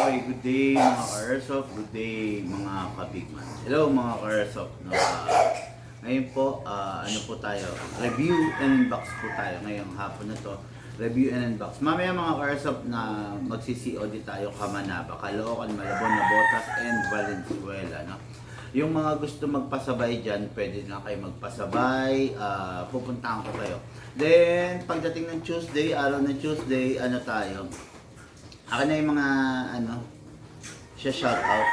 Okay, good day mga ka-airsoft, good day mga ka-bigman. Hello mga ka-airsoft. No? Ngayon po, ano po tayo? Review and unbox po tayo ngayong hapon na to. Review and unbox. Mamaya mga ka-airsoft na magsi-COD tayo Kamanaba, Caloocan, Malabon, Navotas, and Valenzuela. No? Yung mga gusto magpasabay dyan, pwede na kayo magpasabay. Pupuntahan ko kayo. Then, pagdating ng Tuesday, araw ng Tuesday, ano tayo? Akin na yung mga, shoutout.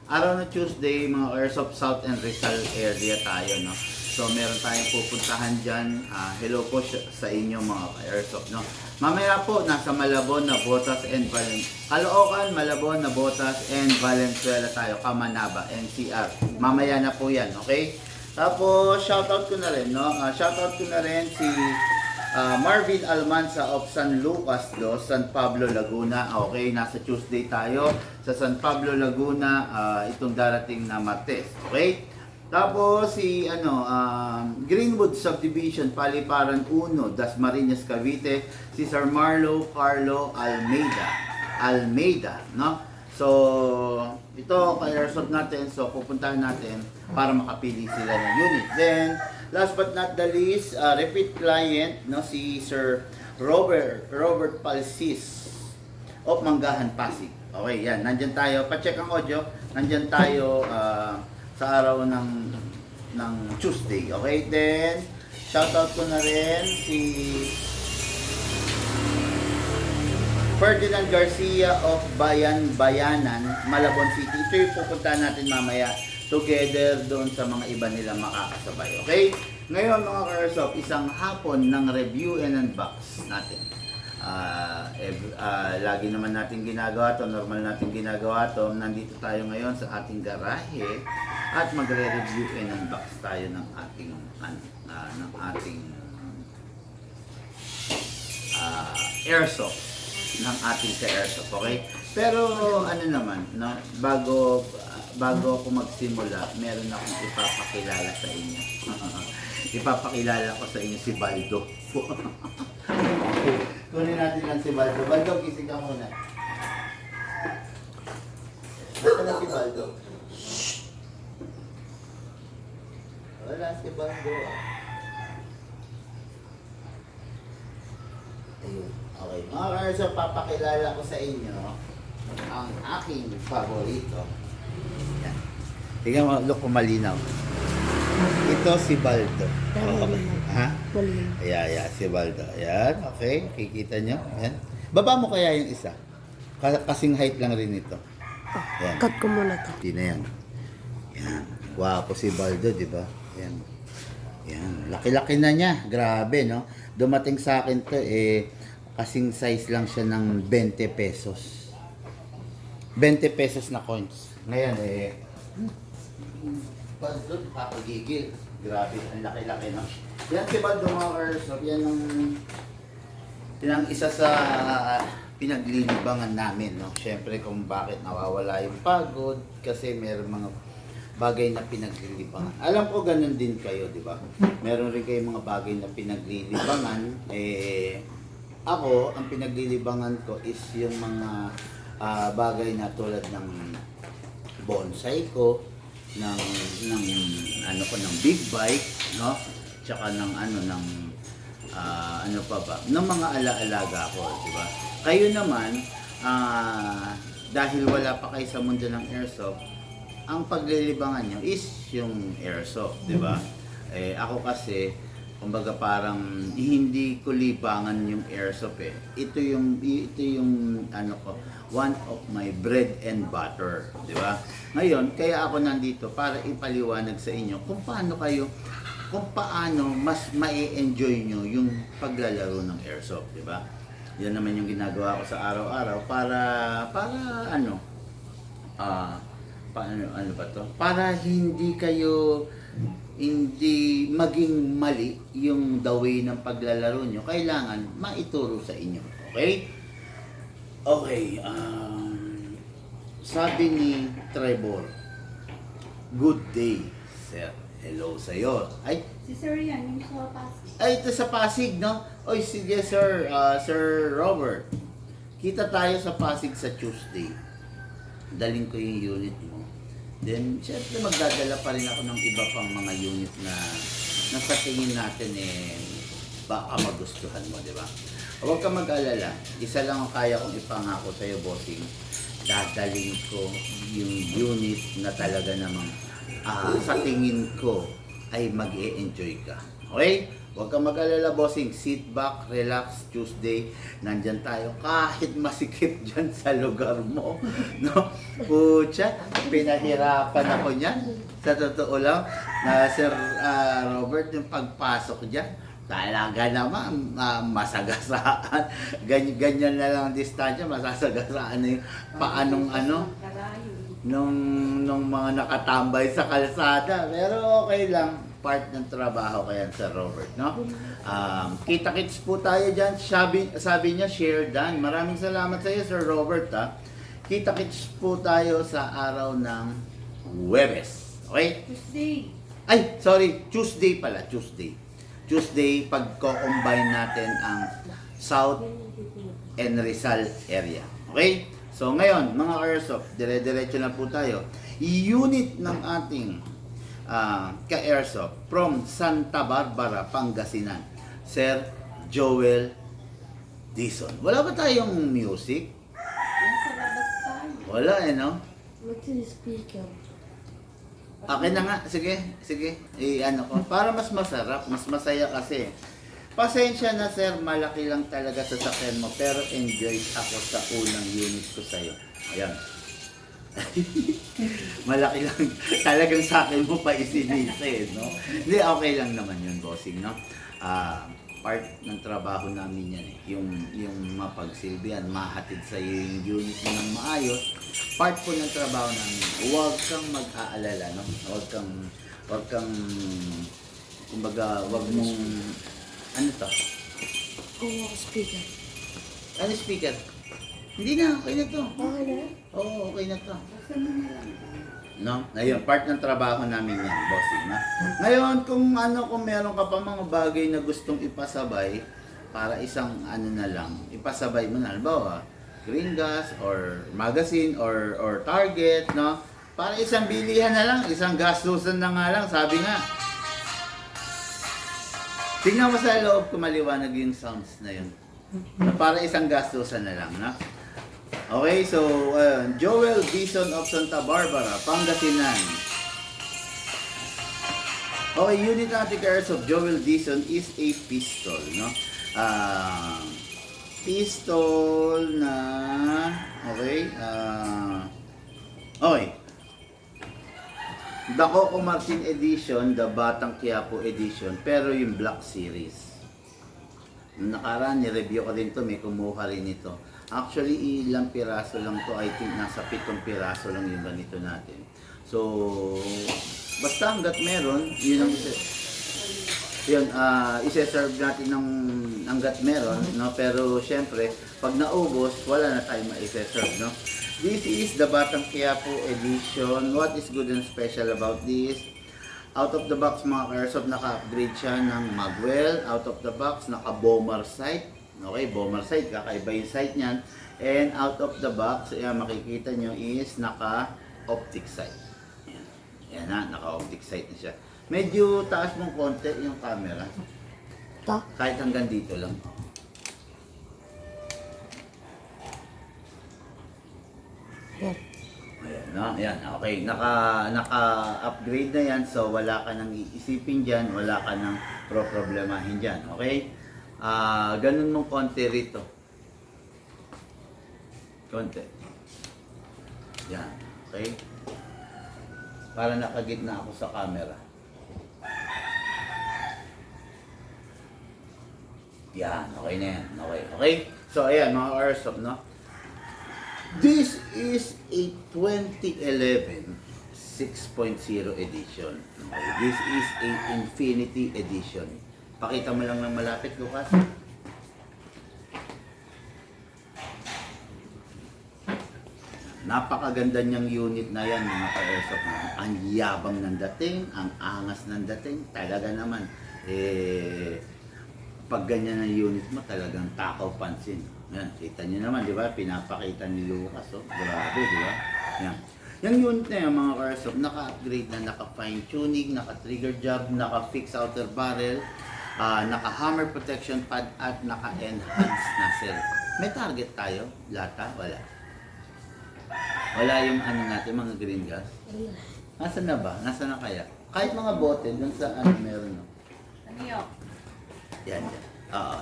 Araw na Tuesday, mga Airsoft South and Rizal area tayo, no? So, meron tayong pupuntahan dyan. Hello po sa inyo, mga Airsoft, no? Mamaya po, nasa Malabon, Navotas, and Caloocan, Malabon, Navotas, and Valenzuela tayo, Kamanaba, NCR. Mamaya na po yan, okay? Tapos, shoutout ko na rin, no? Shoutout ko na rin si Marvin Almanza of San Lucas San Pablo, Laguna. Okay, nasa Tuesday tayo sa San Pablo, Laguna, itong darating na Martes. Okay? Tapos si Greenwood Subdivision, Paliparan 1, Dasmariñas, Cavite, si Sir Marlo Carlo Almeida, no? So, ito ka-airsoft natin, so pupuntahan natin para makapili sila ng unit. Then, last but not the least, repeat client, no, si Sir Robert Palsis of Manggahan, Pasig. Okay, yan, nandyan tayo. Pa-check ang audio. Nandyan tayo sa araw ng Tuesday. Okay, then, shoutout ko na rin si Ferdinand Garcia of Bayanan, Malabon City. Ito yung pupuntahan natin mamaya together doon sa mga iba nila makakasabay. Okay? Ngayon mga ka-airsoft, isang hapon ng review and unbox natin. Lagi naman natin ginagawa to, normal natin ginagawa to. Nandito tayo ngayon sa ating garahe at magre-review and unbox tayo ng ating airsoft, ng ating ka-airsoft, okay? Pero ano naman, no? Bago ako magsimula, meron akong ipapakilala sa inyo. Ipapakilala ko sa inyo si Baldo. Kunin natin lang si Baldo. Baldo, gising ka muna. Basta na si Baldo. Wala si Baldo. Ayun. Okay, mga ka-airsoft, papakilala ko sa inyo ang aking paborito. Yan. Tingnan mo, look kung malinaw. Ito si Baldo. Okay. Ha? Yeah, si Baldo. Ayan, okay. Kikita nyo. Ayan. Baba mo kaya yung isa. Kasing height lang rin ito. Ayan. Cut ko muna to. Hindi na yan. Ayan. Wapo si Baldo, di ba? Ayan. Ayan. Laki-laki na niya. Grabe, no? Dumating sa akin to, kasing size lang siya ng 20 pesos. 20 pesos na coins. Ngayon, Baldo, papagigil. Grabe, ang laki-laki, no? Yan si Baldo, mga airsoft. Yan ang isa sa pinaglilibangan namin, no? Siyempre kung bakit nawawala yung pagod, kasi meron mga bagay na pinaglilibangan. Alam ko ganun din kayo, di ba? Meron rin kayong mga bagay na pinaglilibangan. Ako, ang pinaglilibangan ko is yung mga bagay na tulad ng bonsai ko, ng big bike, no? Tsaka ng ng mga alaalaga ko, di ba? Kayo naman, dahil wala pa kayo sa mundo ng airsoft, ang paglilibangan nyo is yung airsoft, di ba? Ako kasi, kumbaga parang hindi ko libangan yung airsoft eh. Ito yung one of my bread and butter, di ba? Ngayon, kaya ako nandito para ipaliwanag sa inyo kung paano mas ma-enjoy nyo yung paglalaro ng airsoft, di ba? Yan naman yung ginagawa ko sa araw-araw para para hindi maging mali yung the way ng paglalaro nyo, kailangan maituro sa inyo. Okay? Okay. Sabi ni Trevor, good day, sir. Hello sa'yo. Ay, Si Sir yan, yung sa Pasig. ito sa Pasig, no? Oy, sige, sir. Sir Robert. kita tayo sa Pasig sa Tuesday. Daling ko yung unit mo. Then, syempre magdadala pa rin ako ng iba pang mga unit na sa tingin natin baka magustuhan mo, di ba? Huwag ka mag-alala. Isa lang ang kaya kong ipangako sa'yo, bossing. Dadaling ko yung unit na talaga namang sa tingin ko ay mag-e-enjoy ka. Okay? Huwag kang mag-alala, bossing. Sit back, relax, Tuesday. Nandyan tayo. Kahit masikip dyan sa lugar mo. No? Pucha, pinahirapan ako niyan. Sa totoo lang, na Sir Robert, yung pagpasok dyan, talaga naman, masagasaan. Ganyan na lang ang distansya, masasagasaan na yung paanong nung mga nakatambay sa kalsada. Pero okay lang, part ng trabaho kaya Sir Robert, no? Kita-kits po tayo dyan. Sabi niya, share done. Maraming salamat sa iyo, Sir Robert, ha? Kita-kits po tayo sa araw ng Huwebes. Okay? Tuesday. Ay, sorry, Tuesday pala, Tuesday. Tuesday, pagko-combine natin ang South and Rizal area. Okay? So ngayon, mga airsoft, dire-diretso na po tayo. Unit ng ating ka-airsoft from Santa Barbara, Pangasinan, Sir Joel Dizon. Wala ba tayong music? Nasa labas tayo. Wala no? What's in the speaker? Akin na nga, sige. Ano ko, para mas masarap, mas masaya kasi. Pasensya na sir, malaki lang talaga sa sakyan mo, pero enjoy ako sa unang unit ko sa'yo. Ayan. Malaki lang, talagang sa akin mo pa isinisi, no? Hindi, okay lang naman yun, bossing, no? Part ng trabaho namin yan, yung mapagsilbihan, mahatid sa iyo yung unit mo ng maayos. Part po ng trabaho namin. Huwag kang mag-aalala, no? Huwag kang, kumbaga, huwag mong, ano to? Oh, speaker. Ano speaker? Hindi na, okay na to. Okay na? Oo, okay na to. Buksan mo na lang. No? Ayun, part ng trabaho namin yan, bossing, no? Ngayon, kung meron ka pa mga bagay na gustong ipasabay, para isang na lang, ipasabay mo na, halimbawa, green gas, or magazine, or target, no? Para isang bilihan na lang, isang gastusan na nga lang, sabi nga. Tingnan mo sa loob kung maliwanag yung sounds na yun. Para isang gastusan na lang, no? Okay, so Joel Dizon of Santa Barbara, Pangasinan. Okay, unit natin of Joel Dizon is a pistol, no? Pistol na, okay, okay. The Coco Martin Edition, the Batang Quiapo Edition, pero yung Black Series. Nung nakaraan, ni-review ko din to, may kumuha rin ito. Actually, ilang piraso lang to. I think nasa 7 piraso lang yung ganito natin. So, basta hanggat meron, yun ang ise-serve natin ng hanggat meron, no? Pero syempre, pag naubos, wala na tayong ma-ise-serve, no? This is the Batang Quiapo Edition. What is good and special about this? Out of the box, mga ka-airsoft, naka-upgrade siya ng magwell. Out of the box, naka-bomber sight. Okay, bomber sight, kakaiba yung sight niyan. And out of the box, makikita nyo is naka-optic sight. Yan na, naka-optic sight na siya. Medyo taas mong konti yung camera. Kahit hanggang dito lang. Yan. Ayan, no? Ayan, okay. Naka-upgrade na yan, so wala ka nang iisipin dyan, wala ka nang problemahin dyan, okay? Ganun mong konti rito. Konti. Yan, okay? Para nakagitna ako sa camera. Yan, okay na yan. Okay. So, ayan, mga airsoft, no? This is a 2011 6.0 edition. Okay. This is a Infinity edition. Pakita mo lang ng malapit, Lucas. Napakaganda niyang unit na yan, mga ka-airsoft. Ang yabang ng dating, ang angas ng dating. Talaga naman, pag ganyan ang unit mo, talagang takaw pansin. Yan, kita nyo naman, di ba? Pinapakita ni Lucas, oh. Grabe, di ba? Yan. Yung unit na yan, mga Airsoft, naka-upgrade na, naka-fine tuning, naka-trigger job, naka-fix outer barrel, naka-hammer protection pad, at naka-enhance nozzle. May target tayo? Lata? Wala. Wala yung ano natin, mga green gas. Wala. Nasaan na ba? Nasaan na kaya? Kahit mga bote, dun sa ano meron, no? Ano yun? Yan, yan. Oo.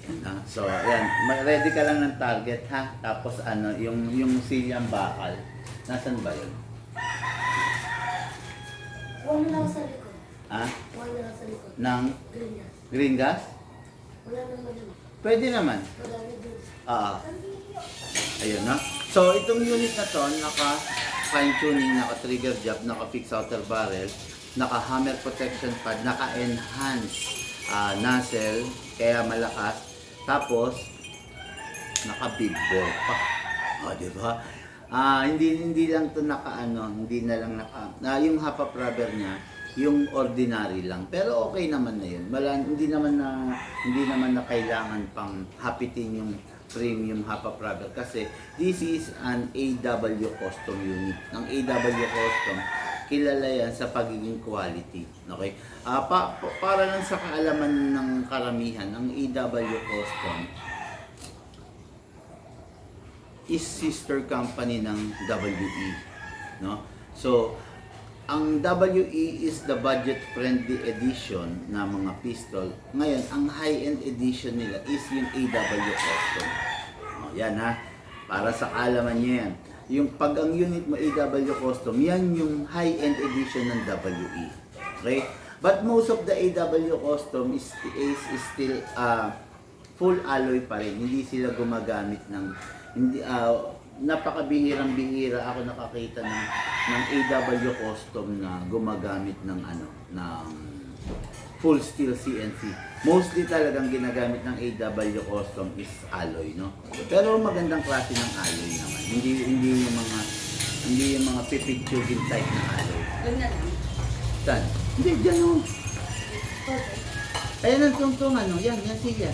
Yan, ha? So, yan. Ready ka lang ng target, ha? Tapos, ano, yung silyang bakal. Nasaan ba yun? Wala lang sa likod. Ha? Wala lang sa likod. Ng Green gas. green gas? Wala naman yun. Pwede naman. Wala na dun. Oo. Ayun, no? So, itong unit na to, naka fine tuning, naka trigger job, naka fix outer barrel, naka hammer protection pad, naka enhance nozzle, kaya malakas. Tapos, naka big bore pa. O, di ba? Hindi lang to naka ano, hindi na lang naka, yung half up rubber niya, yung ordinary lang. Pero okay naman na yun. Hindi naman na kailangan pang hapitin yung premium half up rubber kasi this is an AW custom unit. Ang AW custom, kilala yan sa pagiging quality. Okay? Para lang sa kaalaman ng karamihan, ang AW custom is sister company ng WE, no? So, ang WE is the budget-friendly edition na mga pistol. Ngayon, ang high-end edition nila is yung AW Custom. O, yan ha. Para sa kaalaman nyo yan. Ang unit mo AW Custom, yan yung high-end edition ng WE. Okay? But most of the AW Custom is still full alloy pa rin. Hindi sila gumagamit ng napakabihirang-bihira ako nakakita ng AW Custom na gumagamit ng full steel CNC. Mostly talagang ginagamit ng AW Custom is alloy, no? Pero magandang klase ng alloy naman. Hindi yung mga pipitsugin type na alloy. Doon na lang. Saan? Hindi, dyan o. Okay. Ayan ang tungtong ano. Yan siya.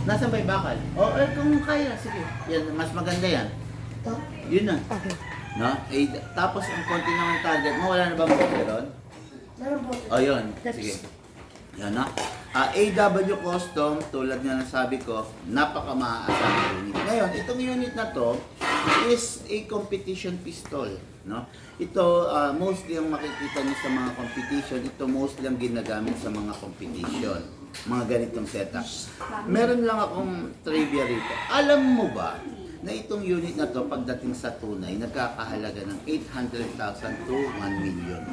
Nasaan ba yung bakal? Kung kaya, sige. Yan, mas maganda yan. Ito? Yun na. Okay. No? Tapos ang konti naman target mo, wala na ba mo ron? Meron po. Yun. That's- Sige. Yan na. AW Custom, tulad nga nasabi ko, napaka-maaasang unit. Ngayon, itong unit na to is a competition pistol. No? Ito, mostly ang makikita niyo sa mga competition, ito mostly ang ginagamit sa mga competition. Mga ganitong setup. Meron lang akong trivia rito. Alam mo ba na itong unit na to pagdating sa tunay nagkakahalaga ng 800,000 to 1 million.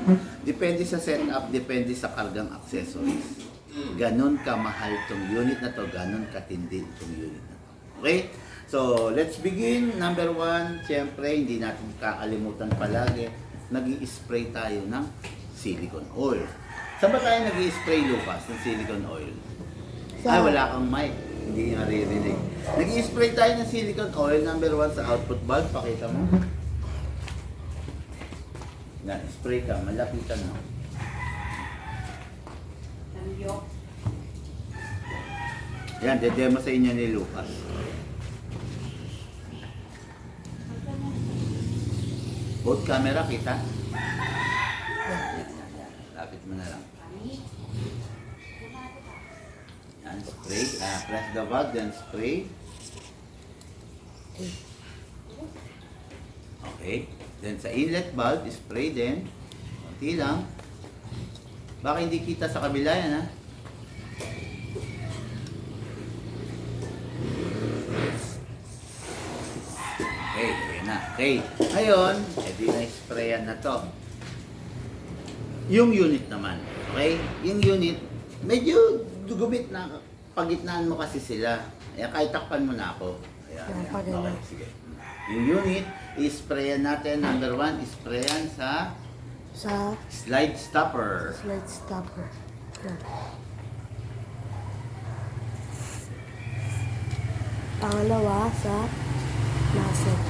Depende sa setup, depende sa kargang accessories. Ganon kamahal itong unit na to, ganon katindi itong unit na to. Okay? So, let's begin. Number 1, siyempre, hindi natin kakalimutan palagi, nag-i-spray tayo ng silicone oil. Saan ba tayo nag-i-spray, Lucas, ng silicone oil? Ay, wala kang mic. Hindi naririnig. Nag-i-spray tayo ng silicone oil, number 1 sa output valve. Pakita mo. Yan, spray ka. Malapitan mo. Tangyok. Yan, demo sa inyo ni Lucas. Both camera, kita? Yan. Lapit mo na lang. Yan, spray. Press the valve, then spray. Okay. Then sa inlet valve, spray din. Kunti lang. Baka hindi kita sa kabila yan, ha? Okay, ayan na. Okay. Ngayon, edi na-sprayan na to. Yung unit naman. Okay? Yung unit, medyo dugumit na. Pagitnaan mo kasi sila. Kaya kahit takpan mo na ako. Ayan, Yan, ayan. pagano. Okay, sige. Yung unit, isprayan natin. Number 1, isprayan sa Sa slide stopper. slide stopper. Yan. Pangalawa sa nozzle.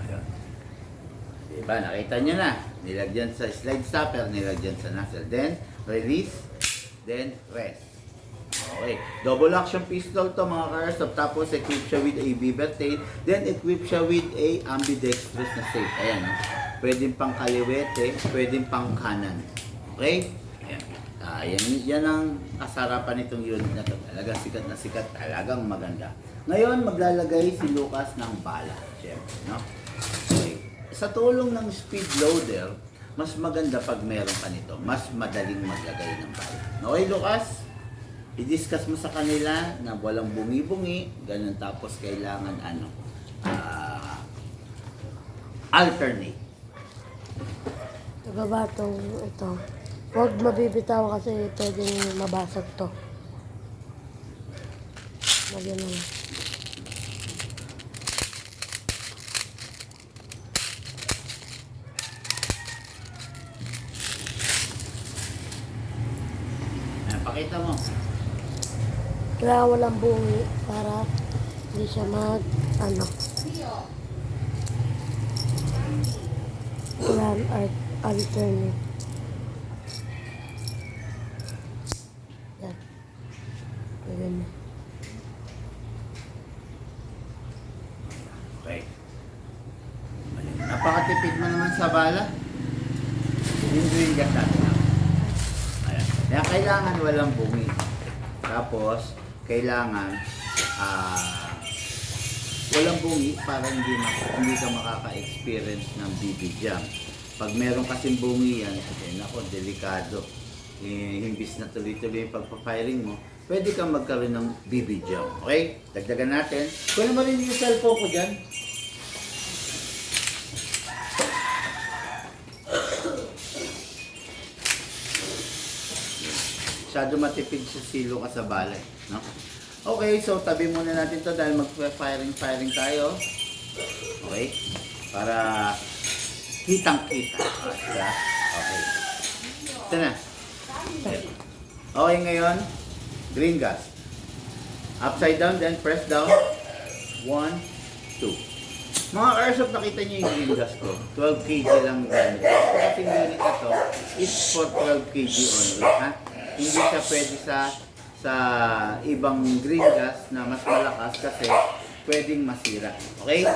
Ayan. Diba, nakita nyo na. Nilagyan sa slide stopper, nilagyan sa nozzle. Then, release. Then, rest. Okay. Double action pistol to mga ka-airsoft. Tapos, equip siya with a beaver tail. Then, equip siya with a ambidextrous na safe. Ayan. Pwedeng pang kaliwete, pwedeng pang kanan. Okay? Ayan. Yan ang kasarapan nitong unit na to. Talagang sikat na sikat. Talagang maganda. Ngayon, maglalagay si Lucas ng bala. Siyempre, no? Okay. Sa tulong ng speed loader, mas maganda pag meron ka nito. Mas madaling maglagay ng bala. Okay, Lucas? I-discuss mo sa kanila na walang bungi-bungi, ganun, tapos kailangan alternate. Nagabatong ito. Huwag mabibitaw kasi pwedeng mabasag to. Lagyan na lang. Ayan, pakita mo. Kailangan walang bungi para hindi siya Plan alternate. Yan. Ganyan na. Okay. Napakatipid mo naman sa bala. Hindi ka natin. Ayan. Kaya kailangan walang bungi. Tapos, kailangan walang bungi para hindi ka makaka-experience ng BB jam. Pag meron kasing bungi yan, nako, delikado. Imbis na tuloy-tuloy yung pagpa-firing mo, pwede kang magkaroon ng BB jam. Okay? Dagdagan natin. Kunin mo rin yung cellphone ko dyan. Masyado matipid sa silo ka sa balay, no? Okay, so tabi muna natin to dahil mag-firing tayo. Okay? Para kitang-kita. Diba? Okay. Ito na. Okay, ngayon, green gas. Upside down, then press down. 1, 2. Mga airsoft, nakita niyo yung green gas ko. 12 kg lang gamit. Kasi unit na to is for 12 kg only. Ha? Hindi siya pwede sa ibang green gas na mas malakas kasi pwedeng masira. Okay?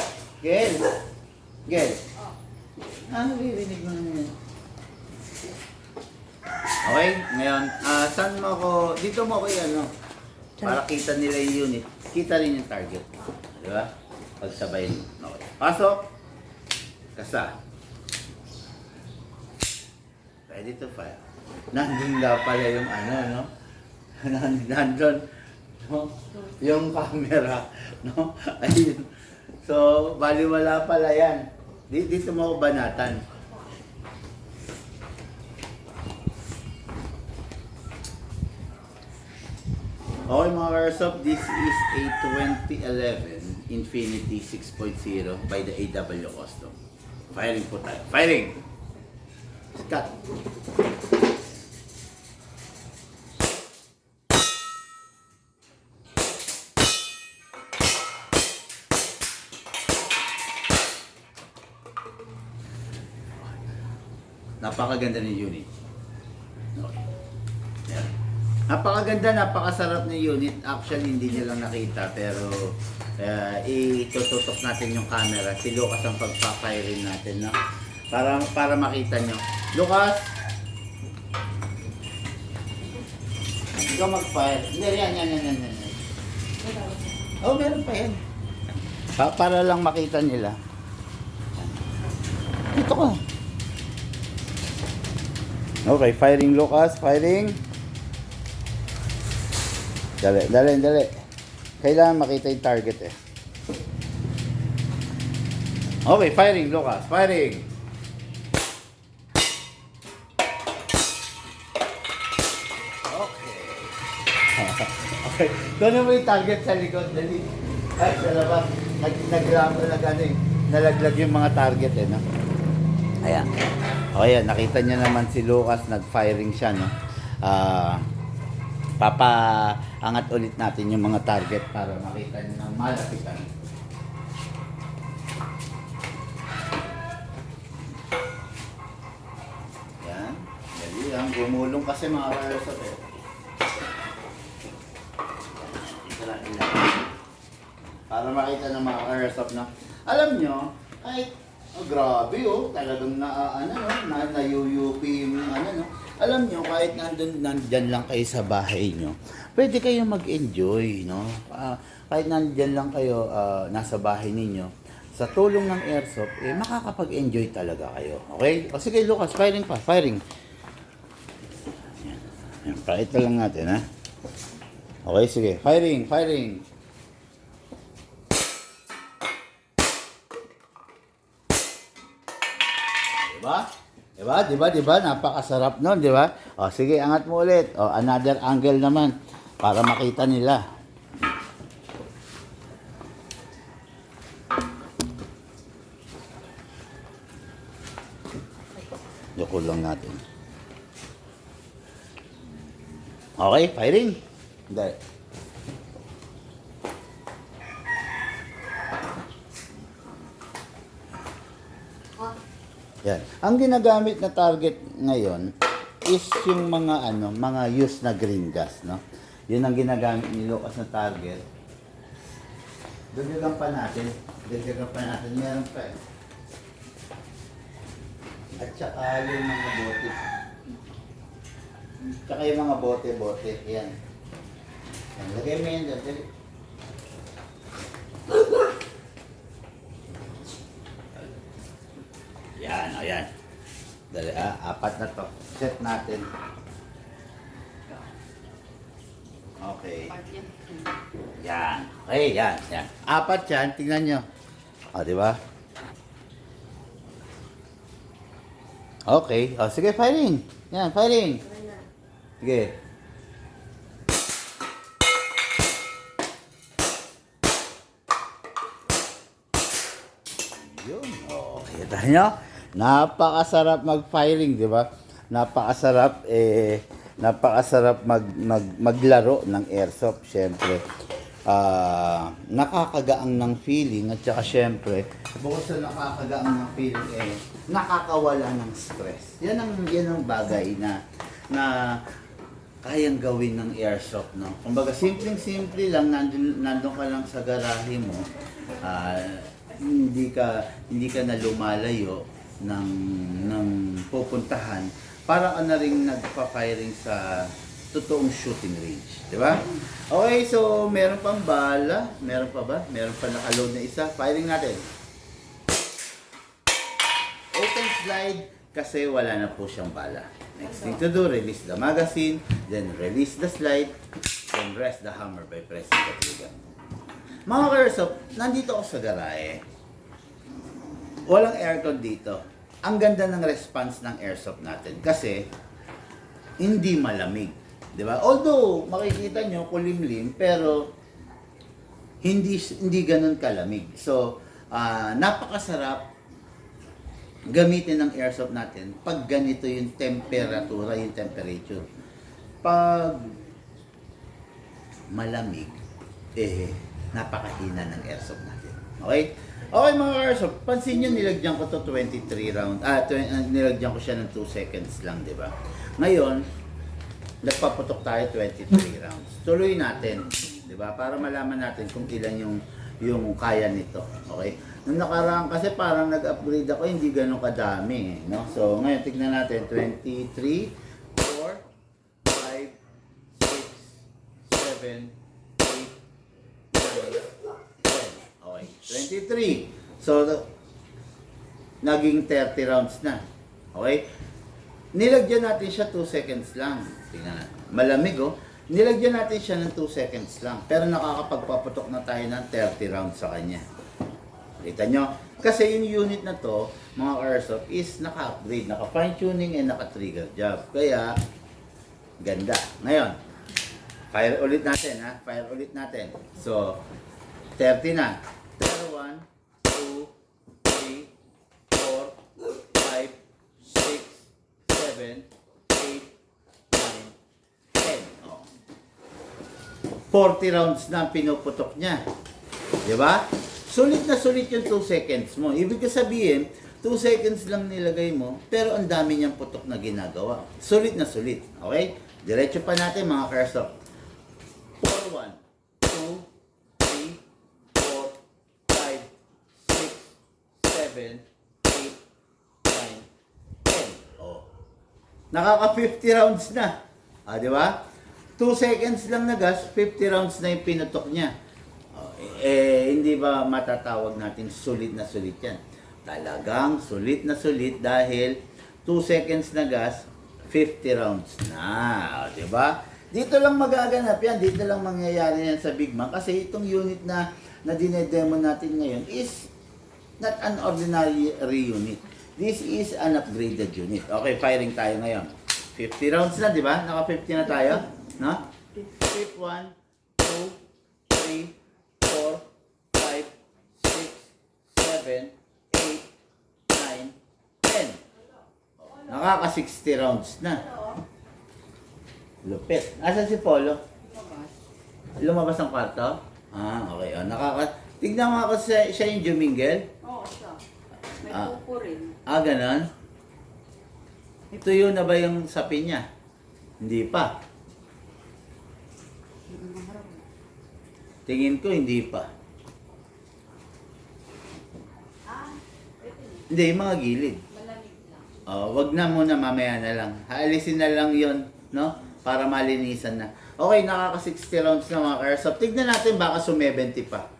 Gel. Naririnig mo naman. Okay? Ngayon, saan mo ako, dito mo ako para kita nila yung unit. Kita rin yung target. Di ba? Pagsabayin mo. Okay. Pasok. Kasa. Ready to fire. Nandun nga pala yung no? Nandun, no? Yung camera, no? Ayun. So, baliwala pala yan. Dito mo ako banatan. Okay mga airsoft, this is a 2011 Infinity 6.0 by the AW Custom. Firing po tayo. Firing! Cut! Napakaganda ng unit. Okay. Yan. Napakaganda, napakasarap ng unit. Actually, hindi nyo lang nakita, pero itututok natin yung camera. Si Lucas ang pagpapirin natin, no? Para makita nyo. Lucas! Ikaw mag-fire. Hindi, yan. Oh, meron pa yan. Para lang makita nila. Dito ka. Okay, firing Lucas, firing. Dali. Kailangan makita yung target eh. Okay, firing Lucas, firing. Okay. Okay, doon mo yung target sa likod, dali. Ay, sa labas. Nalaglag yung mga target eh, no? Ayan. O yan, nakita niya naman si Lucas, nag-firing siya, no? Papaangat ulit natin yung mga target para makita niyo ng malapitan. Bumulong kasi mga ka-airsoft eh. Ito lang nila. Para makita ng mga ka-airsoft na, alam nyo, kahit, oh, grabe oh, talagang nayuyupi yung ano, no. Alam nyo, kahit nandyan lang kayo sa bahay nyo, pwede kayo mag-enjoy, no? Kahit nandyan lang kayo, nasa bahay ninyo, sa tulong ng airsoft, makakapag-enjoy talaga kayo. Okay? O sige, Lucas, firing pa, firing. Yan, pakita lang natin, ha? Okay, sige, firing, firing. Diba? Napakasarap nun, diba? O, sige, angat mo ulit. O, another angle naman para makita nila. Yoko lang natin. Okay, firing. Hindi. Yan. Ang ginagamit na target ngayon is yung mga used na green gas, no? Yun ang ginagamit ni Lucas na target. Dagdagan pa natin. Meron pa eh. At saka yung mga bote. Tsaka yung mga bote. Yan. Yan. Lagay mo yan dyan. Dali. Yan, ayan. Dali, apat na to. Set natin. Okay. Yan. Okay, yan. Apat yan. Tingnan nyo. O, di ba? Okay. O, sige, firing. Yan, firing. Sige. Yun. O, kita nyo? Napakasarap mag-firing, di ba? Napakasarap maglaro ng airsoft, syempre. Nakakagaang ng feeling at saka syempre, bukod sa nakakagaang ng feeling, nakakawala ng stress. Yan ang bagay na kayang gawin ng airsoft, no? Kumbaga, simpleng-simple lang, nandun ka lang sa garahe mo, hindi ka na lumalayo ng pupuntahan, para ka na rin nagpa-firing sa totoong shooting range, di ba? Okay, so meron pang bala, meron pa ba? Meron pa naka-load na isa, firing natin. Open slide kasi wala na po siyang bala. Next thing to do, release the magazine, then release the slide, then rest the hammer by pressing the trigger. Mga ka-airsoft, nandito ako sa garahe. Walang aircon dito. Ang ganda ng response ng airsoft natin kasi hindi malamig, 'di ba? Although makikita nyo kulimlim pero hindi ganoon kalamig. So, napakasarap gamitin ng airsoft natin pag ganito yung temperatura, yung temperature. Pag malamig, napakahina ng airsoft natin. Okay? Okay mga airsoft, pansin nyo nilagyan ko to 23 round. Nilagyan ko siya ng 2 seconds lang, di ba? Ngayon, nagpaputok tayo 23 rounds. Tuloy natin, di ba? Para malaman natin kung ilan yung kaya nito. Okay? Nung nakaraan kasi parang nag-upgrade ako, hindi ganun kadami, no? So, ngayon tignan natin 23, 4, 5, 6, 7, 23. So, naging 30 rounds na. Okay? Nilagyan natin siya 2 seconds lang. Tingnan natin. Malamig, oh. Nilagyan natin siya ng 2 seconds lang. Pero nakakapagpaputok na tayo ng 30 rounds sa kanya. Kita nyo? Kasi yung unit na to, mga airsoft, is naka-upgrade, naka-fine tuning, and naka-trigger job. Kaya, ganda. Ngayon, fire ulit natin, ha? Fire ulit natin. So, 30 na. 1, 2, 3, 4, 5, 6, 7, 8, 9, 10. Oh. 40 rounds na ang pinuputok niya. Di ba? Sulit na sulit yung 2 seconds mo. Ibig sabihin, 2 seconds lang nilagay mo, pero ang dami niyang putok na ginagawa. Sulit na sulit. Okay? Diretso pa natin mga Kerso. 4, 1, 2, 3, 4, 5, 6, 7, 8, 9, 10. Oh. Nakaka 50 rounds na. Di ba? 2 seconds lang na gas, 50 rounds na yung pinutok niya. Hindi ba matatawag natin sulit na sulit yan? Talagang sulit na sulit dahil 2 seconds na gas, 50 rounds na. Di ba? Dito lang magaganap yan. Dito lang mangyayari yan sa Big Mac. Kasi itong unit na dinedemo natin ngayon is not an ordinary unit. This is an upgraded unit. Okay, firing tayo ngayon. 50 rounds na, di ba? Naka 50 na tayo. No? Fifth 1, 2, 3, 4, 5, 6, 7, 8, 9, 10. Nakaka 60 rounds na. Lupit. Asan si Polo? Lumabas ang kwarto? Okay. Tignan mo ako siya yung Jumingel. Oo, siya. May Ah. pupo rin. Ganon? Tuyo na ba yung sapi niya? Hindi pa. Tingin ko hindi pa. Hindi, yung mga gilid. Malamig lang. Wag na muna, mamaya na lang. Haalisin na lang yon, no? Para malinisan na. Okay, nakaka 60 rounds na mga Karsop. Tignan natin baka sumebenti pa.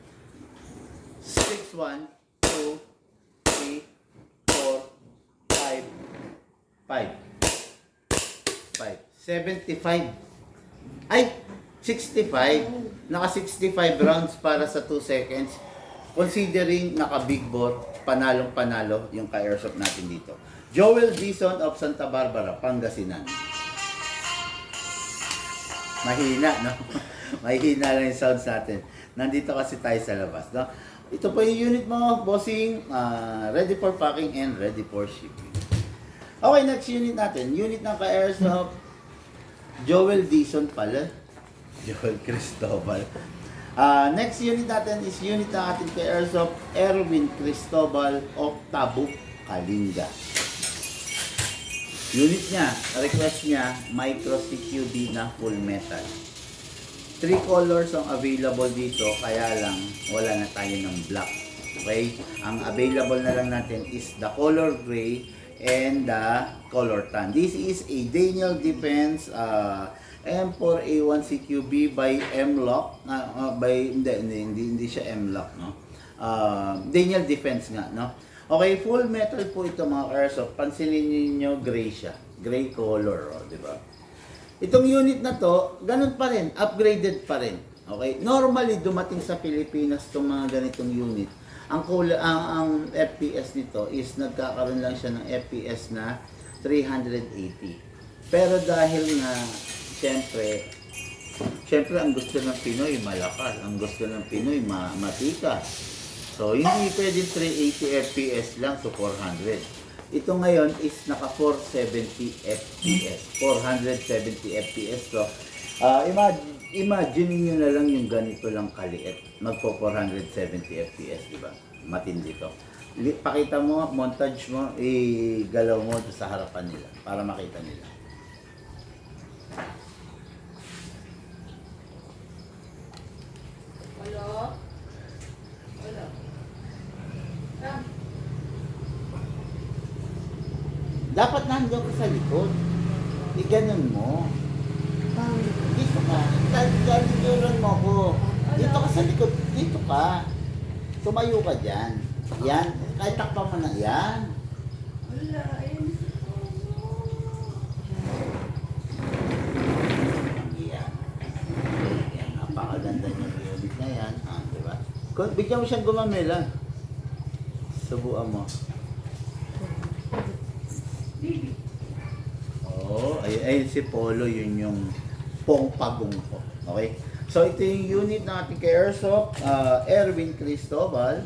6, 1, 2, 3, 4, 5, 5, 75. Ay, 65. Naka 65 rounds para sa 2 seconds. Considering naka big bore, panalong-panalo yung ka-airsoft natin dito. Joel Dizon of Santa Barbara, Pangasinan. Mahina, no? Mahina lang yung sounds natin. Nandito kasi tayo sa labas, no? Ito po yung unit mo, bossing, ready for packing and ready for shipping. Okay, next unit natin. Unit ng ka-airsoft, Joel Dizon pala. Joel Cristobal. Next unit natin is unit ng ating ka-airsoft, Erwin Cristobal of Tabuk, Kalinga. Unit niya, request niya, micro CQB na full metal. 3 colors ang available dito, kaya lang wala na tayo ng black. Okay? Ang available na lang natin is the color gray and the color tan. This is a Daniel Defense M4A1 CQB by M-Lock. Hindi siya M-Lock, no? Daniel Defense nga, no? Okay, full metal po ito mga airsoft. Pansinin niyo gray siya. Gray color, di ba? Itong unit na to, ganun pa rin, upgraded pa rin. Okay? Normally dumating sa Pilipinas tong mga ganitong unit. Ang FPS nito is nagkakaroon lang siya ng FPS na 380. Pero dahil nga Siyempre, ang gusto ng Pinoy malakas. Ang gusto ng Pinoy matikas. So, hindi pwedeng 380 FPS lang to 400. Ito ngayon is naka 470 FPS. 470 FPS. So, imagine niyo na lang yung ganito lang kaliit. Magpo 470 FPS, di ba? Matindi to. Pakita mo, montage mo, galaw mo sa harapan nila para makita nila. Walo. Walo. Ram. Dapat nandiyan ka sa likod. Iganon mo. Dito ka. Talikuran mo ko. Dito ka sa likod. Dito ka. Tumayo ka dyan. Yan. Kahit takpan mo na yan. Wala. Ayun. Yan. Yan. Napakaganda yung unit na yan. Diba? Bigyan mo siyang gumamela. Subuan mo. Bibi. Ayun si Polo, yun yung pongpagong ko. Okay? So, ito yung unit ng ating ka-airsoft, Erwin Cristobal.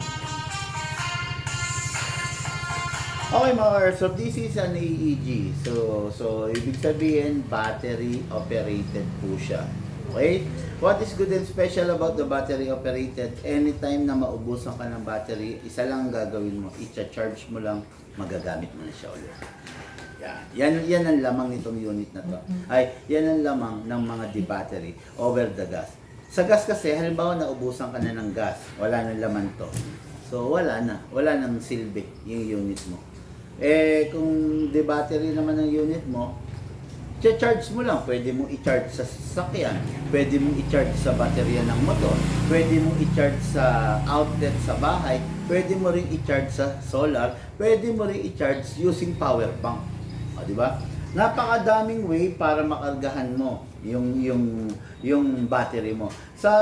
Okay mga airsoft, this is an AEG. So ibig sabihin, battery operated po siya. Okay? What is good and special about the battery operated? Anytime na maubusan ka ng battery, isa lang ang gagawin mo, i-charge mo lang magagamit mo na siya ulit. Yan ang lamang nitong unit na to. Yan ang lamang ng mga D-battery over the gas. Sa gas kasi, halimbawa naubusan ka na ng gas, wala nang laman to. So wala nang silbi yung unit mo. Kung D-battery naman ang unit mo, charge mo lang. Pwede mong i-charge sa sasakyan, pwede mong i-charge sa baterya ng motor, pwede mong i-charge sa outlet sa bahay, pwede mo rin i-charge sa solar, pwede mo rin i-charge using power bank. O, di ba? Napakadaming way para makargahan mo yung battery mo. Sa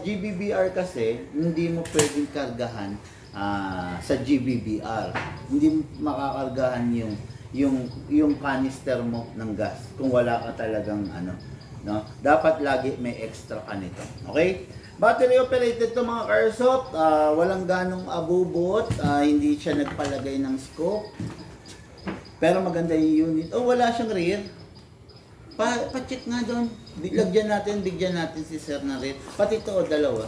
GBBR kasi, hindi mo pwedeng kargahan sa GBBR. Hindi mo makakargahan yung canister mo ng gas kung wala ka talagang no, dapat lagi may extra ka nito. Okay, battery operated to mga Airsoft, walang ganong abubot, hindi siya nagpalagay ng scope, pero maganda yung unit. Wala siyang rear. Pa-check nga doon, bigyan natin si sir na rear, pati to dalawa.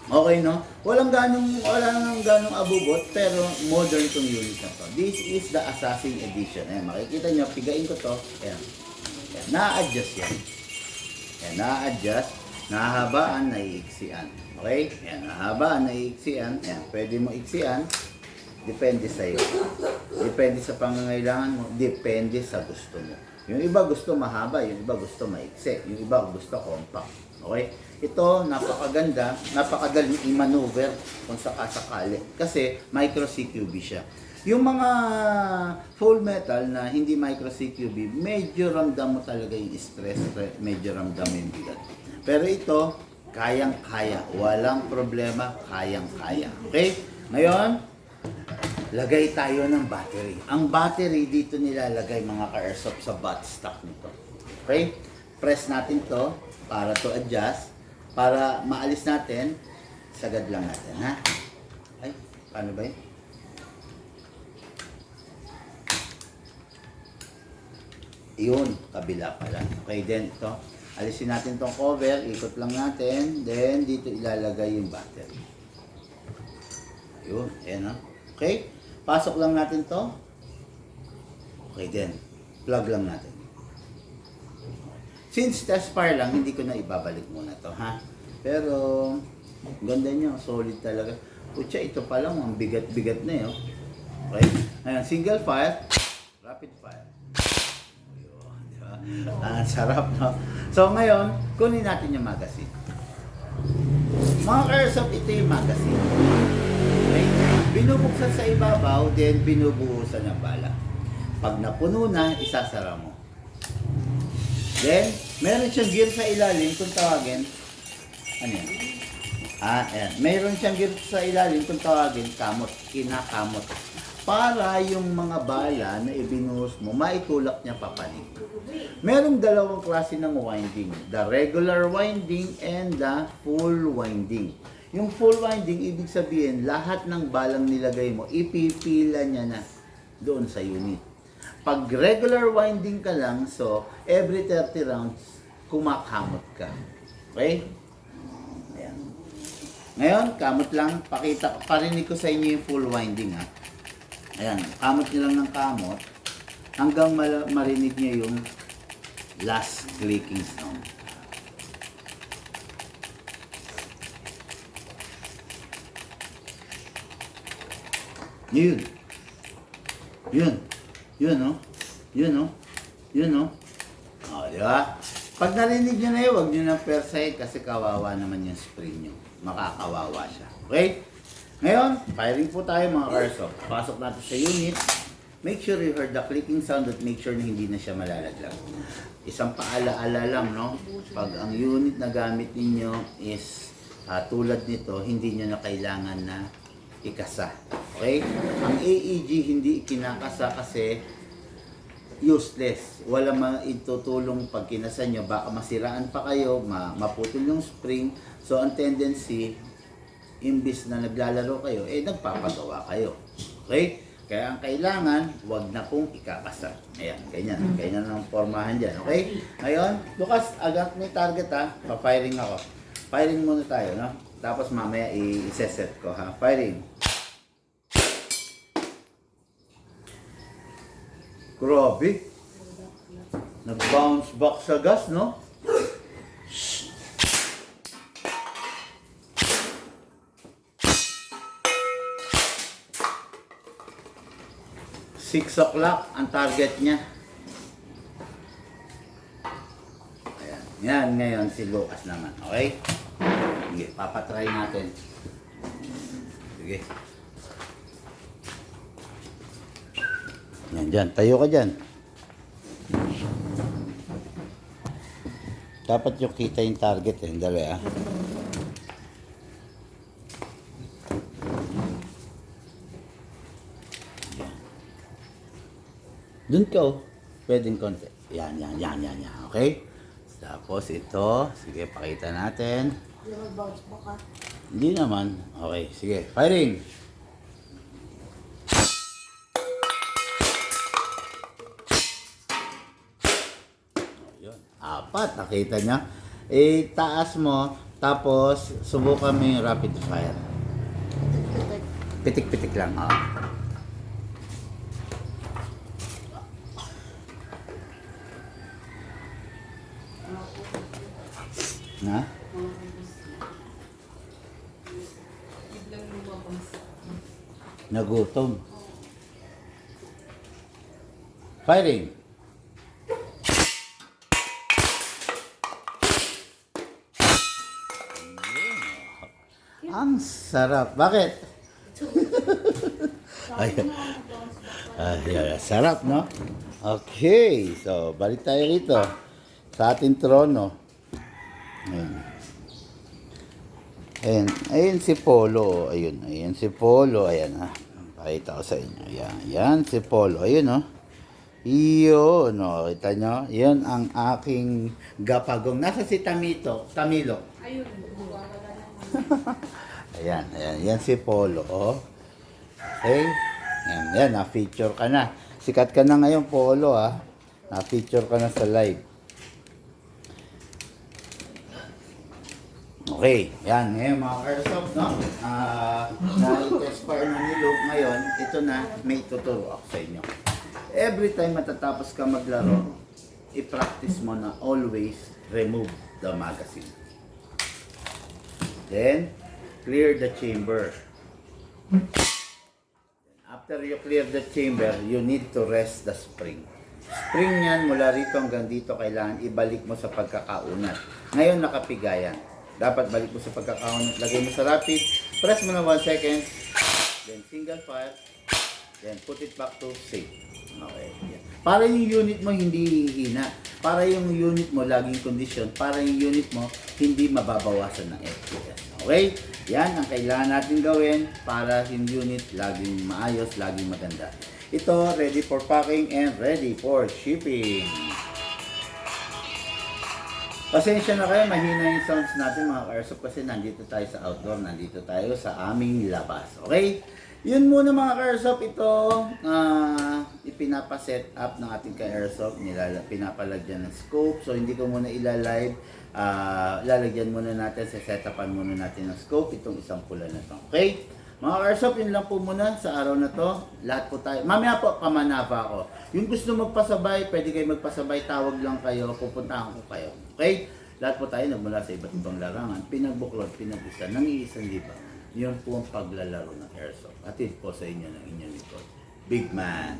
Okay, no? Walang ganong abubot, pero modern tong unit na to. This is the Assassin Edition. Ayan, makikita nyo, pigain ko to. Ayan. Ayan, na-adjust yan. Ayan, na-adjust. Nahabaan, naiiksian. Okay? Ayan, nahabaan, naiiksian. Ayan, pwede mo iksian. Depende sa'yo. Depende sa pangangailangan mo. Depende sa gusto mo. Yung iba gusto mahaba, yung iba gusto maiksi. Yung iba gusto compact. Okay? Ito, napakaganda, napakagaling i-maneuver kung sakasakali. Kasi micro CQB siya. Yung mga full metal na hindi micro CQB, medyo ramdam mo talaga yung stress, medyo ramdam mo yung bigat. Pero ito, kayang-kaya. Walang problema, kayang-kaya. Okay? Ngayon, lagay tayo ng battery. Ang battery dito nilalagay mga ka-airsoft sa buttstock nito. Okay? Press natin to para to adjust. Para maalis natin, sagad lang natin, ha? Ay, paano ba yun? Iyon, kabila pala. Okay, then ito. Alisin natin tong cover, ikot lang natin, then dito ilalagay yung battery. Ayun, ayan, ha? Okay, pasok lang natin to. Okay, then, plug lang natin. Since test fire lang, hindi ko na ibabalik muna to, ha? Pero, ganda niya, solid talaga. Putya, ito pa lang, ang bigat-bigat na yun. Okay? Ayan, single fire, rapid fire. Ayun, di ba? Sarap, no? So, ngayon, kunin natin yung magazine. Mga Airsoft, ito yung magazine. Okay? Binubuksan sa ibabaw, then binubuhusan ng bala. Pag napuno na, isasara mo. Then, meron siyang gear sa ilalim kung tawagin. Ano yan? Ayan. Meron siyang gear sa ilalim kung tawagin kamot. Kinakamot. Para yung mga bala na ibinuhos mo, maitulak niya papanig. Merong dalawang klase ng winding. The regular winding and the full winding. Yung full winding, ibig sabihin, lahat ng balang nilagay mo, ipipila niya na doon sa unit. Pag regular winding ka lang, so every 30 rounds, kumakamot ka. Okay? Ayan. Ngayon, kamot lang. Parinig ko sa inyo yung full winding, ha. Ayan, kamot nyo lang ng kamot hanggang marinig nyo yung last clicking sound. Yun. Yun. Yun, no? Yun, no? Yun, no? O, di ba? Pag narinig nyo na yun, huwag nyo na persay kasi kawawa naman yung spring nyo. Makakawawa siya. Okay? Ngayon, firing po tayo mga Airsoft. Pasok natin sa unit. Make sure you heard the clicking sound at make sure na hindi na siya malalaglag. Isang paalaala lang, no? Pag ang unit na gamit ninyo is tulad nito, hindi nyo na kailangan na ikasa. Okay? Ang AEG hindi kinakasa kasi useless. Wala maitutulong pag kinasa nyo. Baka masiraan pa kayo, maputol yung spring. So, ang tendency, imbis na naglalaro kayo, nagpapagawa kayo. Okay? Kaya ang kailangan, wag na pong ikakasa. Ayan, ganyan. Ganyan ang formahan dyan. Okay? Ngayon, Lucas, agad may target ha. Pa-firing ako. Firing muna tayo, no? Tapos mamaya i-set ko ha. Firing. Grabe. Nag-bounce back sa gas, no? 6 o'clock ang target niya. Ayan. Yan ngayon si Lucas naman. Okay? Sige, papatry natin. Sige. Yan dyan. Tayo ka dyan. Dapat yung kita yung target eh. Dali ah. Doon ka oh. Pwedeng konti. Yan. Okay? Tapos ito. Sige, pakita natin. Hindi mag-bounce back ka. Hindi naman. Okay, sige. Firing! Ayun. 4. Nakita niya. Eh, taas mo. Tapos, subukan mo yung rapid fire. Pitik-pitik lang. Oh. Na? Biglang lumabas. Nagutom. Firing. Ang sarap. Bakit? Ay, sarap, no? Okay. So, balik tayo rito. Sa ating trono. Ayan. Ayun si Polo. Ayun si Polo. Ayan ah. Pakita ko sa inyo. Ayan si Polo. Ayun oh. Iyon oh. Kita nyo? Yan ang aking gapagong. Nasa si Tamilo. Ayun, wala naman. Ayan. Yan si Polo oh. Okay? Yan. Na-feature ka na. Sikat ka na ngayon Polo ah. Na-feature ka na sa live. Okay, yan. Ngayon mga Airsoft, no? Na-expire na ni Luke ngayon, ito na, may tuturo ako sa inyo. Every time matatapos ka maglaro, i-practice mo na always remove the magazine. Then, clear the chamber. After you clear the chamber, you need to rest the spring. Spring yan, mula rito hanggang dito, kailangan ibalik mo sa pagkakaunat. Ngayon, nakapigayan. Dapat balik mo sa pagkakaunat, lagay mo sa rapid, press mo na 1 second, then single fire, then put it back to safe. Okay. Yan. Para yung unit mo hindi hihina, para yung unit mo laging condition, para yung unit mo hindi mababawasan ng FPS. Okay? Yan ang kailangan natin gawin para yung unit laging maayos, laging maganda. Ito, ready for packing and ready for shipping. Pasensya na kayo, mahina yung sounds natin mga ka-airsoft kasi nandito tayo sa outdoor, nandito tayo sa aming labas. Okay? Yun muna mga ka-airsoft, ito ipinapaset up ng ating ka-airsoft, pinapalagyan ng scope. So hindi ko muna ilalive, lalagyan muna natin, sesetapan muna natin ng scope, itong isang pula na to. Okay? Mga ka-airsoft, yun lang po muna sa araw na to. Lahat po tayo. Mamaya po, pamanapa ako. Yung gusto magpasabay, pwede kayo magpasabay, tawag lang kayo, pupuntahan ko kayo. Okay? Lahat po tayo nagmula sa iba't ibang larangan, pinagbuklod, pinag-isa, nang iisang liba. Yun po ang paglalaro ng airsoft. Atid po sa inyo ng inyong likod. Big Man.